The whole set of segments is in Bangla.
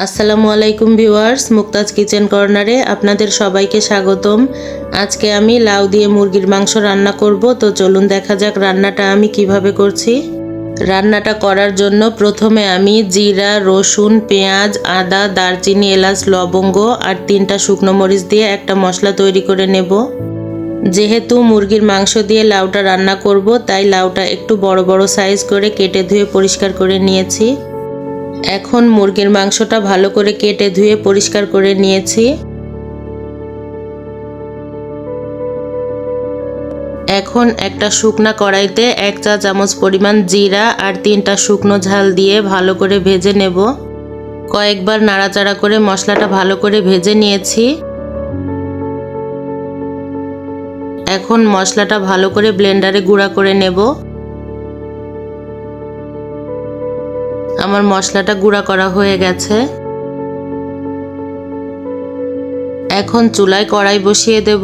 আসসালামু আলাইকুম ভিউয়ার্স, মুক্তাজ কিচেন কর্নারে আপনাদের সবাইকে স্বাগতম। আজকে আমি লাউ দিয়ে মুরগির মাংস রান্না করব। তো চলুন দেখা যাক রান্নাটা আমি কিভাবে করছি। রান্নাটা করার জন্য প্রথমে আমি জিরা, রসুন, পেঁয়াজ, আদা, দারচিনি, এলাচ, লবঙ্গ আর 3টা শুকনো মরিচ দিয়ে একটা মশলা তৈরি করে নেব। যেহেতু মুরগির মাংস দিয়ে লাউটা রান্না করব, তাই লাউটা একটু বড় বড় সাইজ করে কেটে ধুয়ে পরিষ্কার করে নিয়েছি। এখন মুরগির মাংসটা ভালো করে কেটে ধুয়ে পরিষ্কার করে নিয়েছি। এখন একটা শুকনা কড়াইতে 1 চা চামচ পরিমাণ জিরা আর 3টা শুকনো ঝাল দিয়ে ভালো করে ভেজে নেব। কয়েকবার নাড়াচাড়া করে মশলাটা ভালো করে ভেজে নিয়েছি। এখন মশলাটা ভালো করে ব্লেন্ডারে গুঁড়া করে নেব। আমার মশলাটা গুঁড়া করা হয়ে গেছে। এখন চুলায় কড়াই বসিয়ে দেব।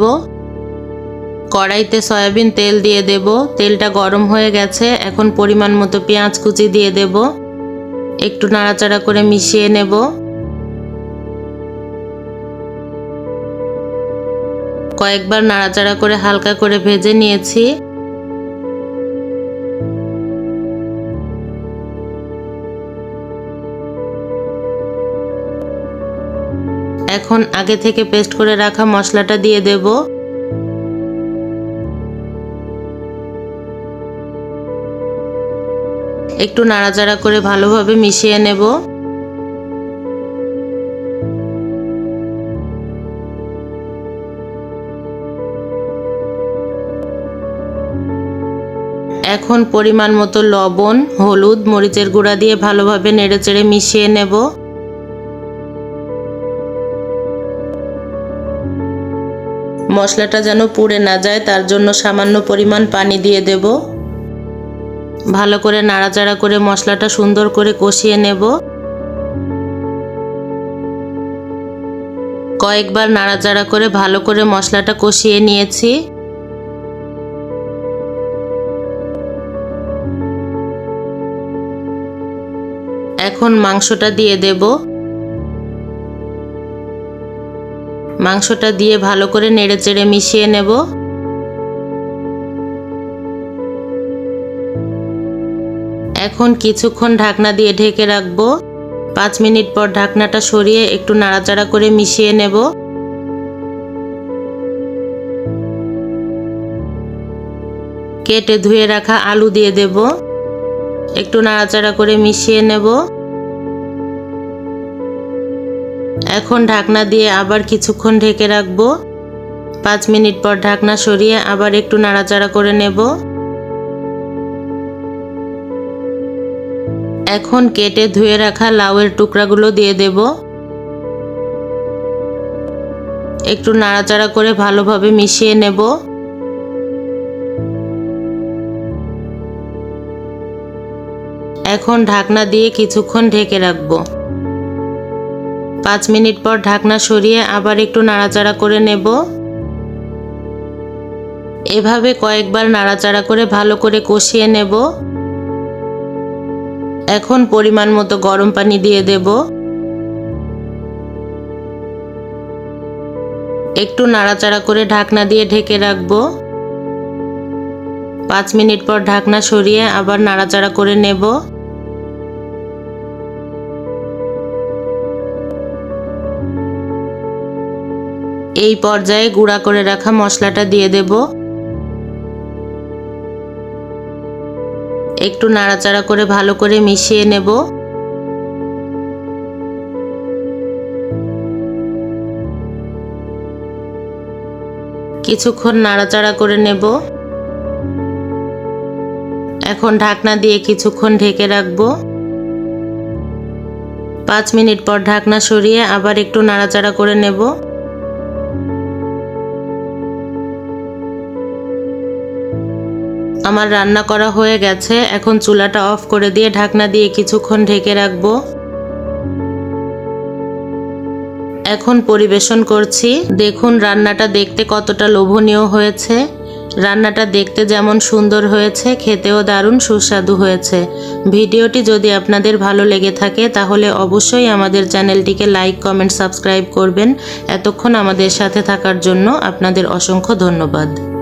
কড়াইতে সয়াবিন তেল দিয়ে দেব। তেলটা গরম হয়ে গেছে। এখন পরিমাণ মতো পেঁয়াজ কুচি দিয়ে দেব। একটু নাড়াচাড়া করে মিশিয়ে নেব। কয়েকবার নাড়াচাড়া করে হালকা করে ভেজে নিয়েছি। এখন আগে থেকে পেস্ট করে রাখা মশলাটা দিয়ে দেব। একটু নাড়াচাড়া করে ভালোভাবে মিশিয়ে নেব। এখন পরিমাণ মতো লবণ, হলুদ, মরিচের গুঁড়া দিয়ে ভালোভাবে নেড়েচেড়ে মিশিয়ে নেব। মশলাটা যেন পুড়ে না যায়, তার জন্য সামান্য পরিমাণ পানি দিয়ে দেব। ভালো করে নাড়াচাড়া করে মশলাটা সুন্দর করে কষিয়ে নেব। কয়েকবার নাড়াচাড়া করে ভালো করে মশলাটা কষিয়ে নিয়েছি। এখন মাংসটা দিয়ে দেব। মাংসটা দিয়ে ভালো করে নেড়েচেড়ে মিশিয়ে নেব। এখন কিছুক্ষণ ঢাকনা দিয়ে ঢেকে রাখবো। 5 মিনিট পর ঢাকনাটা সরিয়ে একটু নাড়াচাড়া করে মিশিয়ে নেব। কেটে ধুয়ে রাখা আলু দিয়ে দেব। একটু নাড়াচাড়া করে মিশিয়ে নেব। এখন ঢাকনা দিয়ে আবার কিছুক্ষণ ঢেকে রাখবো। 5 মিনিট পর ঢাকনা সরিয়ে আবার একটু নাড়াচাড়া করে নেব। এখন কেটে ধুয়ে রাখা লাউয়ের টুকরাগুলো দিয়ে দেব। একটু নাড়াচাড়া করে ভালোভাবে মিশিয়ে নেব। এখন ঢাকনা দিয়ে কিছুক্ষণ ঢেকে রাখবো। 5 মিনিট পর ঢাকনা সরিয়ে আবার একটু নাড়াচাড়া করে নেব। এভাবে কয়েকবার নাড়াচাড়া করে ভালো করে কষিয়ে নেব। এখন পরিমাণ মতো গরম পানি দিয়ে দেব। একটু নাড়াচাড়া করে ঢাকনা দিয়ে ঢেকে রাখবো। 5 মিনিট পর ঢাকনা সরিয়ে আবার নাড়াচাড়া করে নেব। এই পর্যায়ে গুঁড়া করে রাখা মশলাটা দিয়ে দেব। একটু নাড়াচাড়া করে ভালো করে মিশিয়ে নেব। কিছুক্ষণ নাড়াচাড়া করে নেব। এখন ঢাকনা দিয়ে কিছুক্ষণ ঢেকে রাখবো। 5 মিনিট পর ঢাকনা সরিয়ে আবার একটু নাড়াচাড়া করে নেব। আমার রান্না করা হয়ে গেছে। এখন চুলাটা অফ করে দিয়ে ঢাকনা দিয়ে কিছুক্ষণ ঢেকে রাখবো। এখন পরিবেশন করছি। দেখুন রান্নাটা দেখতে কতটা লোভনীয় হয়েছে। রান্নাটা দেখতে যেমন সুন্দর হয়েছে, খেতেও দারুণ সুস্বাদু হয়েছে। ভিডিওটি যদি আপনাদের ভালো লেগে থাকে তাহলে অবশ্যই আমাদের চ্যানেলটিকে লাইক, কমেন্ট, সাবস্ক্রাইব করবেন। এতক্ষণ আমাদের সাথে থাকার জন্য আপনাদের অসংখ্য ধন্যবাদ।